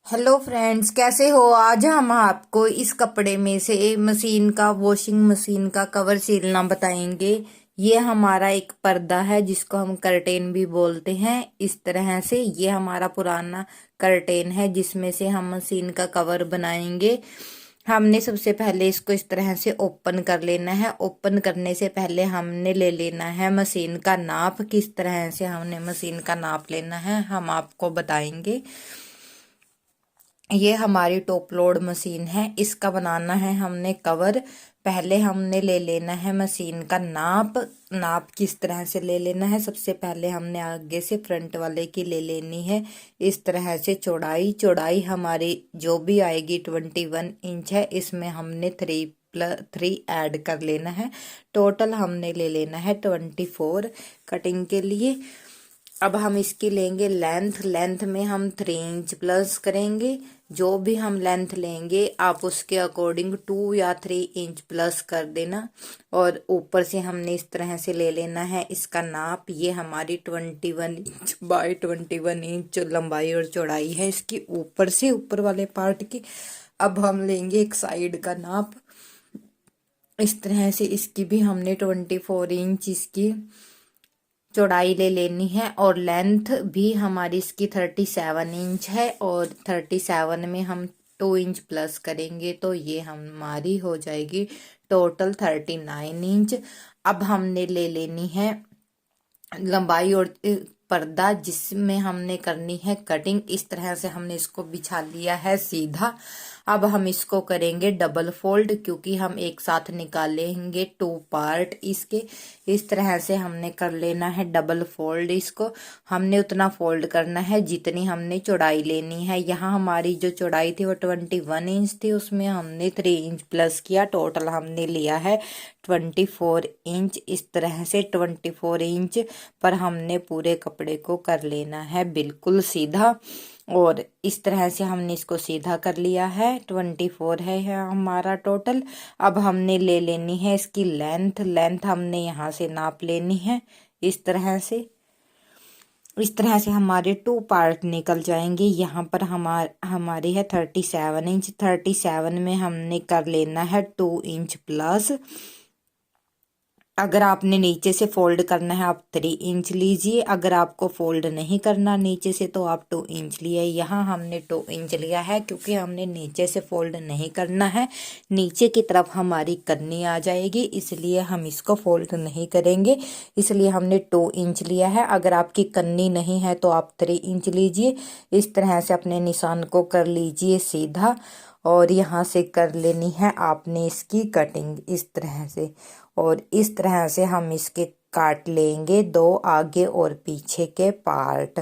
Hello friends, कैसे हो। आज हम आपको इस कपड़े में से मशीन का वॉशिंग मशीन का कवर सिलना बताएंगे। ये हमारा एक पर्दा है जिसको हम कर्टेन भी बोलते हैं। इस तरह से ये हमारा पुराना कर्टेन है जिसमें से हम मशीन का कवर बनाएंगे। हमने सबसे पहले इसको इस तरह से ओपन कर लेना है। ओपन करने से पहले हमने ले लेना है मशीन का नाप। किस तरह से हमने मशीन का नाप लेना है हम आपको बताएंगे। ये हमारी टॉप लोड मशीन है, इसका बनाना है हमने कवर। पहले हमने ले लेना है मशीन का नाप। नाप किस तरह से ले लेना है, सबसे पहले हमने आगे से फ्रंट वाले की ले लेनी है इस तरह से चौड़ाई। चौड़ाई हमारी जो भी आएगी 21 इंच है, इसमें हमने 3+3 ऐड कर लेना है। टोटल हमने ले लेना है 24 कटिंग के लिए। अब हम इसकी लेंगे लेंथ। लेंथ में हम 3 इंच प्लस करेंगे। जो भी हम लेंथ लेंगे आप उसके अकॉर्डिंग 2 या 3 इंच प्लस कर देना। और ऊपर से हमने इस तरह से ले लेना है इसका नाप। ये हमारी 21 इंच बाय 21 इंच लंबाई और चौड़ाई है इसकी, ऊपर से ऊपर वाले पार्ट की। अब हम लेंगे एक साइड का नाप। इस तरह से इसकी भी हमने 24 इंच इसकी चौड़ाई ले लेनी है। और लेंथ भी हमारी इसकी 37 इंच है, और 37 में हम 2 इंच प्लस करेंगे तो ये हमारी हो जाएगी टोटल 39 इंच। अब हमने ले लेनी है लंबाई और पर्दा जिसमें हमने करनी है कटिंग। इस तरह से हमने इसको बिछा लिया है सीधा। अब हम इसको करेंगे डबल फोल्ड, क्योंकि हम एक साथ निकालेंगे 2 पार्ट इसके। इस तरह से हमने कर लेना है डबल फोल्ड। इसको हमने उतना फोल्ड करना है जितनी हमने चौड़ाई लेनी है। यहाँ हमारी जो चौड़ाई थी वो 21 इंच थी, उसमें हमने 3 इंच प्लस किया। टोटल हमने लिया है 24 इंच। इस तरह से 24 इंच पर हमने पूरे कपड़े को कर लेना है बिल्कुल सीधा। और इस तरह से हमने इसको सीधा कर लिया है। 24 है हमारा टोटल। अब हमने ले लेनी है इसकी लेंथ। लेंथ हमने यहाँ से नाप लेनी है इस तरह से। इस तरह से हमारे 2 पार्ट निकल जाएंगे। यहाँ पर हमारी है 37 इंच। 37 में हमने कर लेना है 2 इंच प्लस। अगर आपने नीचे से फोल्ड करना है आप 3 इंच लीजिए। अगर आपको फोल्ड नहीं करना नीचे से तो आप 2 इंच लिए। यहाँ हमने 2 इंच लिया है क्योंकि हमने नीचे से फोल्ड नहीं करना है। नीचे की तरफ हमारी कन्नी आ जाएगी, इसलिए हम इसको फोल्ड नहीं करेंगे। इसलिए हमने 2 इंच लिया है। अगर आपकी कन्नी नहीं है तो आप 3 इंच लीजिए। इस तरह से अपने निशान को कर लीजिए सीधा। और यहाँ से कर लेनी है आपने इसकी कटिंग इस तरह से। और इस तरह से हम इसके काट लेंगे 2 आगे और पीछे के पार्ट।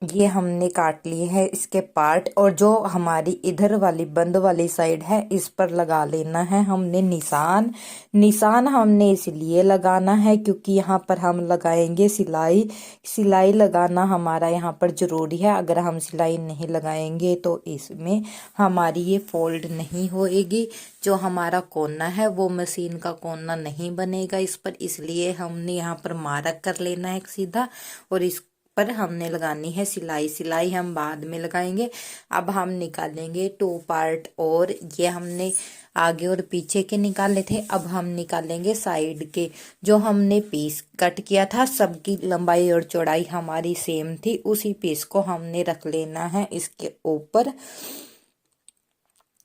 ये हमने काट लिए है इसके पार्ट। और जो हमारी इधर वाली बंद वाली साइड है इस पर लगा लेना है हमने निशान। निशान हमने इसलिए लगाना है क्योंकि यहाँ पर हम लगाएंगे सिलाई। सिलाई लगाना हमारा यहाँ पर जरूरी है। अगर हम सिलाई नहीं लगाएंगे तो इसमें हमारी ये फोल्ड नहीं होएगी। जो हमारा कोना है वो मशीन का कोना नहीं बनेगा इस पर, इसलिए हमने यहाँ पर मार्क कर लेना है सीधा। और इस पर हमने लगानी है सिलाई। सिलाई हम बाद में लगाएंगे। अब हम निकालेंगे 2 पार्ट। और ये हमने आगे और पीछे के निकाले थे, अब हम निकालेंगे साइड के। जो हमने पीस कट किया था सबकी लंबाई और चौड़ाई हमारी सेम थी, उसी पीस को हमने रख लेना है इसके ऊपर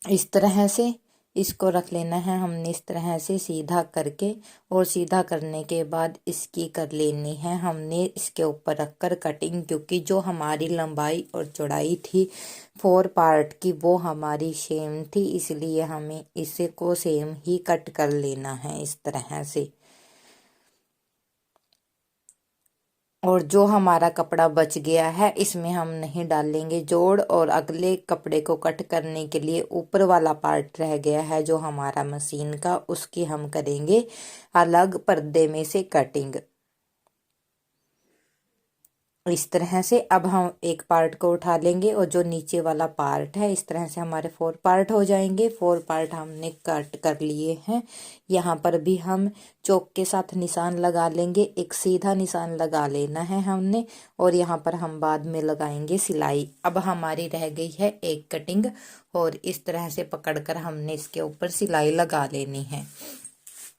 इस तरह से। इसको रख लेना है हमने इस तरह से सीधा करके। और सीधा करने के बाद इसकी कर लेनी है हमने इसके ऊपर रखकर कटिंग, क्योंकि जो हमारी लंबाई और चौड़ाई थी 4 पार्ट की वो हमारी सेम थी, इसलिए हमें इसे को सेम ही कट कर लेना है इस तरह से। और जो हमारा कपड़ा बच गया है इसमें हम नहीं डालेंगे जोड़। और अगले कपड़े को कट करने के लिए ऊपर वाला पार्ट रह गया है जो हमारा मशीन का, उसकी हम करेंगे अलग पर्दे में से कटिंग। इस तरह से अब हम एक पार्ट को उठा लेंगे और जो नीचे वाला पार्ट है, इस तरह से हमारे 4 पार्ट हो जाएंगे। 4 पार्ट हमने कट कर लिए हैं। यहाँ पर भी हम चौक के साथ निशान लगा लेंगे, एक सीधा निशान लगा लेना है हमने, और यहाँ पर हम बाद में लगाएंगे सिलाई। अब हमारी रह गई है एक कटिंग, और इस तरह से पकड़कर हमने इसके ऊपर सिलाई लगा लेनी है।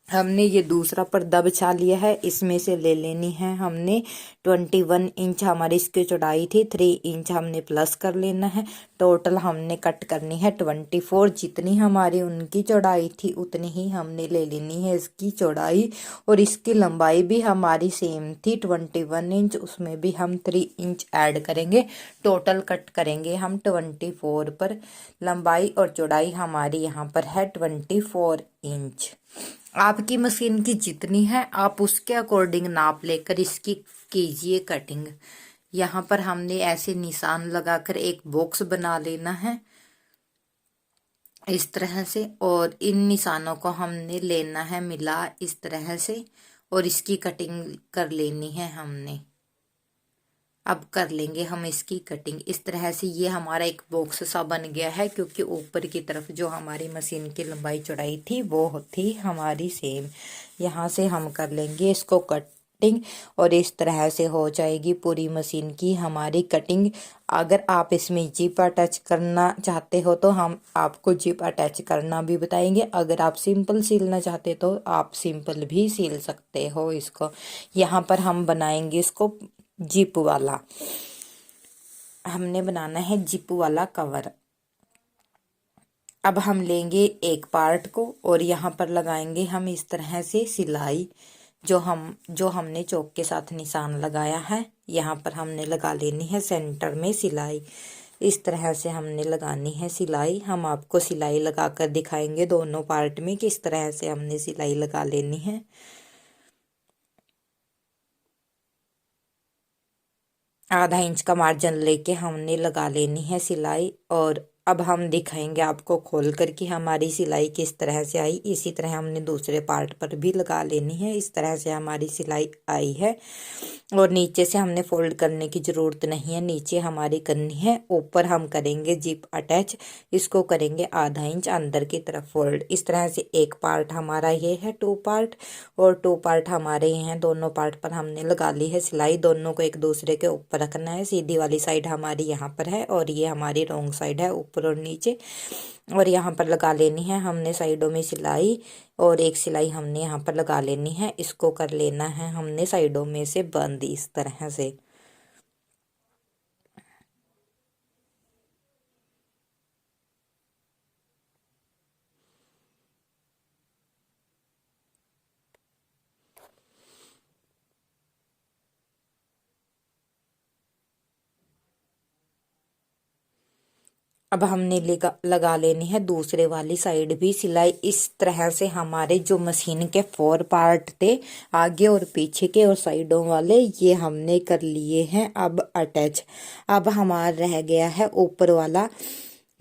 हमने ये दूसरा पर्दा बिछा लिया है, इसमें से ले लेनी है हमने 21 इंच, हमारी इसकी चौड़ाई थी, 3 इंच हमने प्लस कर लेना है। टोटल हमने कट करनी है 24, जितनी हमारी उनकी चौड़ाई थी उतनी ही हमने ले लेनी है इसकी चौड़ाई, और इसकी लंबाई भी हमारी सेम थी 21 इंच, उसमें भी हम 3 इंच ऐड करेंगे। टोटल कट करेंगे हम 24 पर। लंबाई और चौड़ाई हमारी यहाँ पर है 24 इंच। आपकी मशीन की जितनी है आप उसके अकॉर्डिंग नाप लेकर इसकी कीजिए कटिंग। यहाँ पर हमने ऐसे निशान लगाकर एक बॉक्स बना लेना है इस तरह से, और इन निशानों को हमने लेना है मिला इस तरह से, और इसकी कटिंग कर लेनी है हमने। अब कर लेंगे हम इसकी कटिंग इस तरह से। ये हमारा एक बॉक्स सा बन गया है, क्योंकि ऊपर की तरफ जो हमारी मशीन की लंबाई चौड़ाई थी वो थी हमारी सेम। यहाँ से हम कर लेंगे इसको कटिंग, और इस तरह से हो जाएगी पूरी मशीन की हमारी कटिंग। अगर आप इसमें जिप अटैच करना चाहते हो तो हम आपको जिप अटैच करना भी बताएंगे। अगर आप सिंपल सिलना चाहते तो आप सिंपल भी सिल सकते हो इसको। यहाँ पर हम बनाएंगे इसको जिप वाला, हमने बनाना है जिप वाला कवर। अब हम लेंगे एक पार्ट को और यहाँ पर लगाएंगे हम इस तरह से सिलाई, जो हमने चौक के साथ निशान लगाया है, यहाँ पर हमने लगा लेनी है सेंटर में सिलाई। इस तरह से हमने लगानी है सिलाई। हम आपको सिलाई लगा कर दिखाएंगे दोनों पार्ट में किस तरह से हमने सिलाई लगा लेनी है। आधा इंच का मार्जिन लेके हमने लगा लेनी है सिलाई, और अब हम दिखाएंगे आपको खोल कर कि हमारी सिलाई किस तरह से आई। इसी तरह हमने दूसरे पार्ट पर भी लगा लेनी है। इस तरह से हमारी सिलाई आई है, और नीचे से हमने फोल्ड करने की ज़रूरत नहीं है, नीचे हमारी करनी है। ऊपर हम करेंगे जिप अटैच, इसको करेंगे आधा इंच अंदर की तरफ फोल्ड। इस तरह से एक पार्ट हमारा ये है 2 पार्ट, और 2 पार्ट हमारे ये हैं। दोनों पार्ट पर हमने लगा ली है सिलाई। दोनों को एक दूसरे के ऊपर रखना है। सीधी वाली साइड हमारी यहाँ पर है, और ये हमारी रॉन्ग साइड है ऊपर और नीचे, और यहाँ पर लगा लेनी है हमने साइडों में सिलाई, और एक सिलाई हमने यहाँ पर लगा लेनी है। इसको कर लेना है हमने साइडों में से बंद इस तरह से। अब हमने लगा लेनी है दूसरे वाली साइड भी सिलाई। इस तरह से हमारे जो मशीन के 4 पार्ट थे, आगे और पीछे के और साइडों वाले, ये हमने कर लिए हैं अब अटैच। अब हमारा रह गया है ऊपर वाला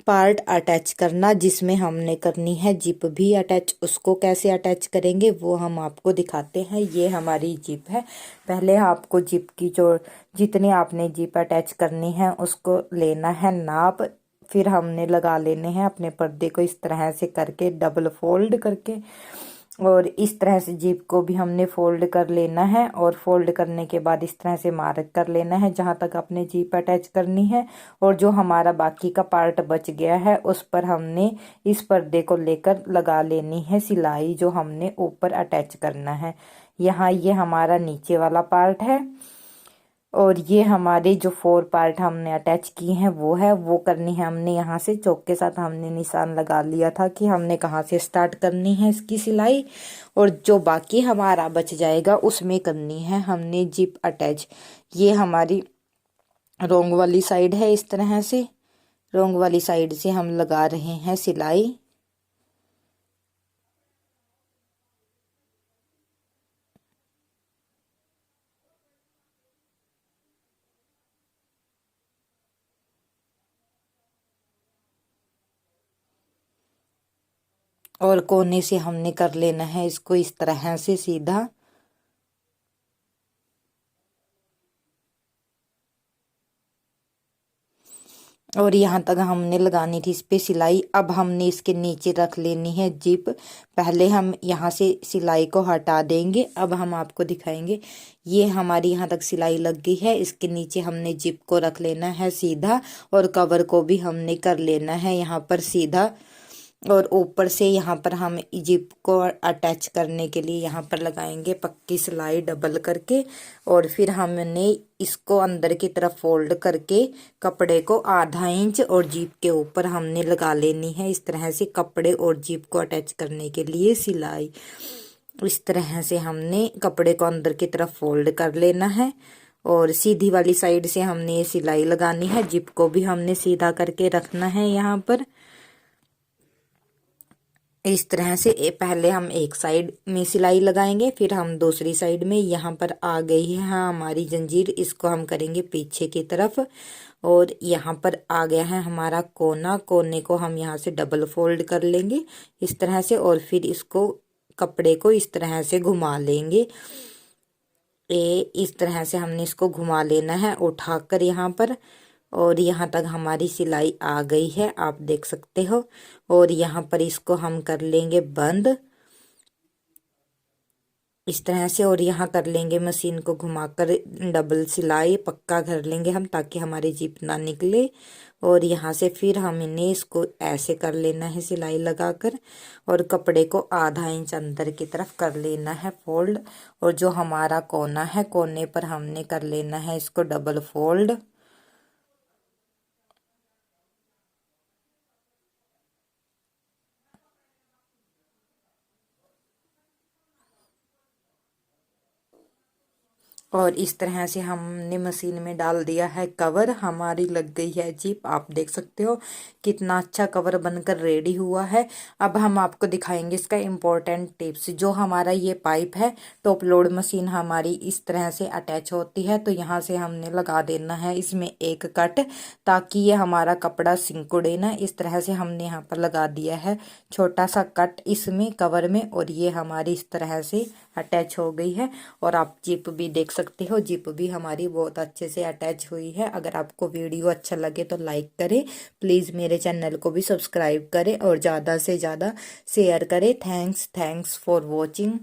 पार्ट अटैच करना, जिसमें हमने करनी है जिप भी अटैच। उसको कैसे अटैच करेंगे वो हम आपको दिखाते हैं। ये हमारी जिप है। पहले आपको जिप की जो जितनी आपने जिप अटैच करनी है उसको लेना है नाप, फिर हमने लगा लेने हैं अपने पर्दे को इस तरह से करके डबल फोल्ड करके, और इस तरह से जिप को भी हमने फोल्ड कर लेना है, और फोल्ड करने के बाद इस तरह से मार्क कर लेना है जहां तक अपने जिप अटैच करनी है। और जो हमारा बाकी का पार्ट बच गया है उस पर हमने इस पर्दे को लेकर लगा लेनी है सिलाई, जो हमने ऊपर अटैच करना है। यहाँ ये हमारा नीचे वाला पार्ट है, और ये हमारे जो 4 पार्ट हमने अटैच किए हैं वो करनी है हमने। यहाँ से चौक के साथ हमने निशान लगा लिया था कि हमने कहाँ से स्टार्ट करनी है इसकी सिलाई, और जो बाकी हमारा बच जाएगा उसमें करनी है हमने जिप अटैच। ये हमारी रोंग वाली साइड है। इस तरह से रोंग वाली साइड से हम लगा रहे हैं सिलाई। और कोने से हमने कर लेना है इसको इस तरह से सीधा। और यहाँ तक हमने लगानी थी इस पे सिलाई। अब हमने इसके नीचे रख लेनी है जिप। पहले हम यहाँ से सिलाई को हटा देंगे। अब हम आपको दिखाएंगे। ये हमारी यहाँ तक सिलाई लग गई है। इसके नीचे हमने जिप को रख लेना है सीधा, और कवर को भी हमने कर लेना है यहाँ पर सीधा। और ऊपर से यहाँ पर हम जिप को अटैच करने के लिए यहाँ पर लगाएंगे पक्की सिलाई डबल करके। और फिर हमने इसको अंदर की तरफ फोल्ड करके कपड़े को आधा इंच और जिप के ऊपर हमने लगा लेनी है। इस तरह से कपड़े और जिप को अटैच करने के लिए सिलाई इस तरह से हमने कपड़े को अंदर की तरफ फोल्ड कर लेना है। और सीधी वाली साइड से हमने ये सिलाई लगानी है। जिप को भी हमने सीधा करके रखना है यहाँ पर इस तरह से। पहले हम एक साइड में सिलाई लगाएंगे, फिर हम दूसरी साइड में। यहाँ पर आ गई है हमारी जंजीर, इसको हम करेंगे पीछे की तरफ। और यहाँ पर आ गया है हमारा कोना। कोने को हम यहाँ से डबल फोल्ड कर लेंगे इस तरह से, और फिर इसको कपड़े को इस तरह से घुमा लेंगे। इस तरह से हमने इसको घुमा लेना है उठाकर यहाँ पर। और यहाँ तक हमारी सिलाई आ गई है, आप देख सकते हो। और यहाँ पर इसको हम कर लेंगे बंद इस तरह से। और यहाँ कर लेंगे मशीन को घुमाकर डबल सिलाई पक्का कर लेंगे हम, ताकि हमारी जिप ना निकले। और यहाँ से फिर हमने इसको ऐसे कर लेना है सिलाई लगाकर, और कपड़े को आधा इंच अंदर की तरफ कर लेना है फोल्ड। और जो हमारा कोना है, कोने पर हमने कर लेना है इसको डबल फोल्ड। और इस तरह से हमने मशीन में डाल दिया है कवर। हमारी लग गई है जिप, आप देख सकते हो कितना अच्छा कवर बनकर रेडी हुआ है। अब हम आपको दिखाएंगे इसका इम्पोर्टेंट टिप्स। जो हमारा ये पाइप है, टॉप लोड मशीन हमारी इस तरह से अटैच होती है। तो यहाँ से हमने लगा देना है इसमें एक कट, ताकि ये हमारा कपड़ा सिंकुड़े ना। इस तरह से हमने यहाँ पर लगा दिया है छोटा सा कट इसमें कवर में, और ये हमारी इस तरह से अटैच हो गई है। और आप जिप भी देख सकते हो, जिप भी हमारी बहुत अच्छे से अटैच हुई है। अगर आपको वीडियो अच्छा लगे तो लाइक करें, प्लीज़ मेरे चैनल को भी सब्सक्राइब करें और ज़्यादा से ज़्यादा शेयर करें। Thanks for watching.